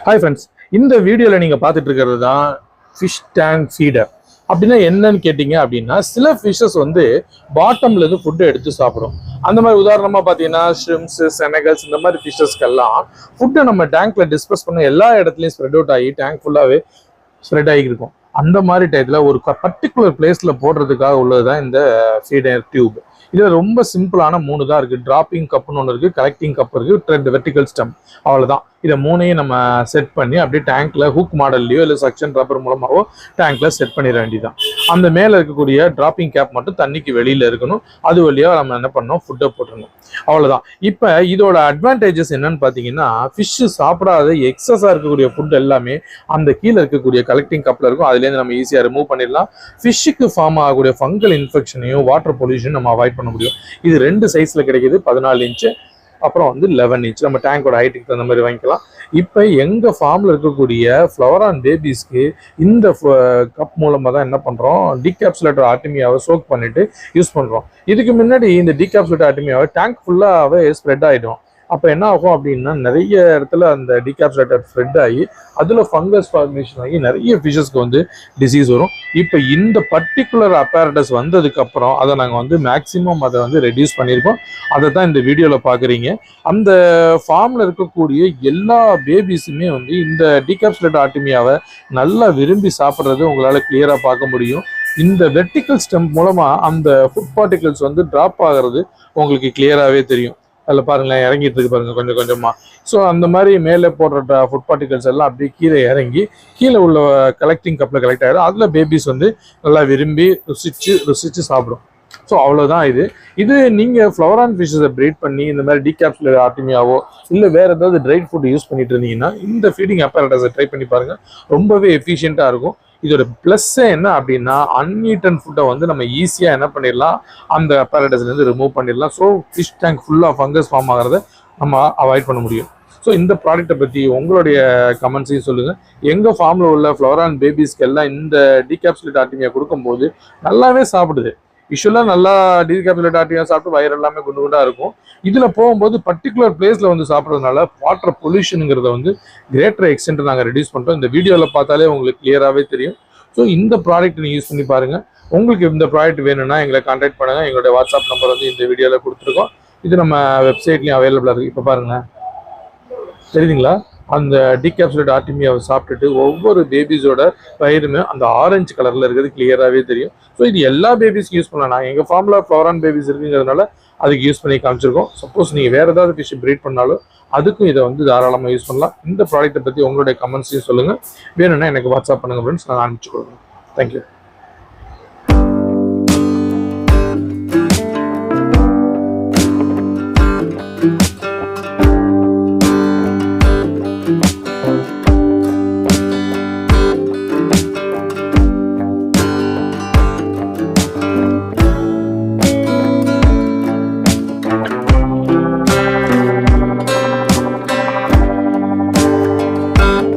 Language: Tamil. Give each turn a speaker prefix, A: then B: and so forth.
A: ஹாய் ஃப்ரெண்ட்ஸ், இந்த வீடியோவில் நீங்கள் பார்த்துட்டு இருக்கிறது தான் ஃபிஷ் டேங்க் ஃபீடர். அப்படின்னா என்னன்னு கேட்டிங்க அப்படின்னா, சில ஃபிஷ்ஷஸ் வந்து பாட்டம்லேருந்து ஃபுட்டை எடுத்து சாப்பிடும். அந்த மாதிரி உதாரணமாக பார்த்தீங்கன்னா ஷ்ரிம்ஸ், செனகல்ஸ் இந்த மாதிரி ஃபிஷ்ஷஸ்க்கெல்லாம் ஃபுட்டை நம்ம டேங்க்ல டிஸ்பஸ் பண்ண எல்லா இடத்துலையும் ஸ்ப்ரெட் அவுட் ஆகி டேங்க் ஃபுல்லாகவே ஸ்ப்ரெட் ஆகிருக்கும். அந்த மாதிரி டயத்தில் ஒரு பர்டிகுலர் பிளேஸில் போடுறதுக்காக உள்ளது தான் இந்த ஃபீடர் டியூப். இதில் ரொம்ப சிம்பிளான 3 தான் இருக்குது. டிராப்பிங் கப்புன்னு ஒன்று இருக்குது, கலெக்டிங் கப் இருக்குது, 2 வெர்டிகல் ஸ்டெம்ப். அவ்வளோதான். இதை 3ஐயும் நம்ம செட் பண்ணி அப்படியே டேங்க்ல ஹூக் மாடல்லையோ இல்லை சக்ஷன் ரப்பர் மூலமாகவோ டேங்க்ல செட் பண்ணிட வேண்டியதான். அந்த மேலே இருக்கக்கூடிய டிராப்பிங் கேப் மட்டும் தண்ணிக்கு வெளியில் இருக்கணும். அது வழியாக நம்ம என்ன பண்ணோம், ஃபுட்டை போட்டுருணும். அவ்வளோதான். இப்போ இதோட அட்வான்டேஜஸ் என்னன்னு பார்த்தீங்கன்னா, ஃபிஷ்ஷு சாப்பிடாத எக்ஸஸாக இருக்கக்கூடிய ஃபுட் எல்லாமே அந்த கீழே இருக்கக்கூடிய கலெக்டிங் கப்பில் இருக்கும். அதுலேருந்து நம்ம ஈஸியாக ரிமூவ் பண்ணிடலாம். ஃபிஷ்ஷுக்கு ஃபார்ம் ஆகக்கூடிய ஃபங்கல் இன்ஃபெக்ஷனையும் வாட்டர் பொல்யூஷன் நம்ம அவாய்ட் பண்ண முடியும். இது 2 சைஸில் கிடைக்கிது, 14 இன்ச்சு அப்புறம் வந்து 11 இன்ச். நம்ம டேங்கோட ஹைட்டுக்கு தகுந்த மாதிரி வாங்கிக்கலாம். இப்போ எங்கள் ஃபார்மில் இருக்கக்கூடிய ஃப்ளவரான் பேபிஸ்க்கு இந்த கப் மூலமாக தான் என்ன பண்ணுறோம், டீகேப்சுலேட்டர் ஆர்டிமியாவை சோக் பண்ணிட்டு யூஸ் பண்ணுறோம். இதுக்கு முன்னாடி இந்த டீகேப்சுலேட்டர் ஆர்டிமியாவை டேங்க் ஃபுல்லாகவே ஸ்ப்ரெட் ஆகிடும். அப்போ என்ன ஆகும் அப்படின்னா, நிறைய இடத்துல அந்த டீகேப்சுலேட்டர் ஸ்ப்ரெட் ஆகி அதில் ஃபங்கஸ் ஃபார்மேஷன் ஆகி நிறைய ஃபிஷஸ்க்கு வந்து டிசீஸ் வரும். இப்போ இந்த பர்டிகுலர் அப்பேரட்டஸ் வந்ததுக்கப்புறம் அதை நாங்கள் வந்து மேக்ஸிமம் அதை வந்து ரெடியூஸ் பண்ணியிருக்கோம். அதை தான் இந்த வீடியோவில் பார்க்குறீங்க. அந்த ஃபார்மில் இருக்கக்கூடிய எல்லா பேபிஸுமே வந்து இந்த டீகேப்சுலேட்டர் ஆர்டிமியாவை நல்லா விரும்பி சாப்பிட்றது உங்களால் கிளியராக பார்க்க முடியும். இந்த வெர்டிகல் ஸ்டெம்ப் மூலமாக அந்த ஃபுட் பார்ட்டிகல்ஸ் வந்து ட்ராப் ஆகிறது உங்களுக்கு கிளியராகவே தெரியும். அதில் பாருங்களேன், இறங்கிட்டு இருக்கு பாருங்க கொஞ்சம் கொஞ்சமாக. ஸோ அந்த மாதிரி மேலே போடுற ஃபுட் பார்ட்டிகல்ஸ் எல்லாம் அப்படியே கீழே இறங்கி கீழே உள்ள கலெக்டிங் கப்பில் கலெக்ட் ஆகிடும். அதில் பேபிஸ் வந்து நல்லா விரும்பி ருசிச்சு சாப்பிடும். ஸோ அவ்வளோதான். இது நீங்கள் ஃப்ளவரான் ஃபிஷ்ஷஸை ப்ரீட் பண்ணி இந்த மாதிரி டீகேப்சுலேட்டர் ஆர்டிமியாவோ இல்லை வேறு ஏதாவது ட்ரைட் ஃபுட் யூஸ் பண்ணிட்டு இருந்தீங்கன்னா இந்த ஃபீடிங் அப்பேரட்டஸை ட்ரை பண்ணி பாருங்கள். ரொம்பவே எஃபிஷியண்ட்டாக இருக்கும். இதோட ப்ளஸ்ஸே என்ன அப்படின்னா, அன்ஈட்டன் ஃபுட்டை வந்து நம்ம ஈஸியாக என்ன பண்ணிடலாம், அந்த அப்பேரட்டஸ்லேருந்து ரிமூவ் பண்ணிடலாம். ஸோ ஃபிஷ் டேங்க் ஃபுல்லாக ஃபங்கஸ் ஃபார்ம் ஆகிறத நம்ம அவாய்ட் பண்ண முடியும். ஸோ இந்த ப்ராடக்ட்டை பற்றி உங்களுடைய கமெண்ட்ஸையும் சொல்லுங்கள். எங்கள் ஃபார்மில் உள்ள ஃப்ளவரான் பேபிஸ்க்கு எல்லாம் இந்த டீகேப்சுலேட் ஆர்டிமியா கொடுக்கும்போது நல்லாவே சாப்பிடுது. யூஸ்வலாக நல்லா டீகேப்சுலேட் ஆர்டிமியா சாப்பிட்டு வயிறு எல்லாமே குண்டு குண்டாக இருக்கும். இதில் போகும்போது பர்டிகுலர் பிளேஸில் வந்து சாப்பிட்றதுனால வாட்டர் பொல்யூஷனுங்கிறத வந்து கிரேட்டர் எக்ஸ்டென்ட் நாங்கள் ரெடியூஸ் பண்ணுறோம். இந்த வீடியோவில் பார்த்தாலே உங்களுக்கு கிளியராகவே தெரியும். ஸோ இந்த ப்ராடக்ட் நீங்கள் யூஸ் பண்ணி பாருங்கள். உங்களுக்கு இந்த ப்ராடக்ட் வேணும்னா எங்களை கான்டாக்ட் பண்ணுங்கள். எங்களுடைய வாட்ஸ்அப் நம்பர் வந்து இந்த வீடியோவில் கொடுத்துருக்கோம். இது நம்ம வெப்சைட்லேயும் அவைலபிளாக இருக்குது. இப்போ பாருங்களேன், தெரியுதுங்களா, அந்த டீகேப்சுலேட் ஆர்டிமியாவை சாப்பிட்டுட்டு ஒவ்வொரு பேபிஸோட வயிறுமே அந்த ஆரஞ்சு கலரில் இருக்கிறது கிளியராகவே தெரியும். ஸோ இது எல்லா பேபிஸ்க்கு யூஸ் பண்ணலாம். நான் எங்கள் ஃபார்மில் ஃப்ளவரான் பேபிஸ் இருக்குங்கிறதுனால அதுக்கு யூஸ் பண்ணி காமிச்சிருக்கோம். சப்போஸ் நீங்கள் வேறு ஏதாவது ஃபிஷ் ப்ரீட் பண்ணாலும் அதுக்கும் இதை வந்து தாராளமாக யூஸ் பண்ணலாம். இந்த ப்ராடக்ட்டை பற்றி உங்களுடைய கமெண்ட்ஸையும் சொல்லுங்கள். வேணும்னா எனக்கு வாட்ஸ்அப் பண்ணுங்கள் ஃப்ரெண்ட்ஸ், நான் அனுப்பிச்சு கொடுக்குறேன். தேங்க்யூ.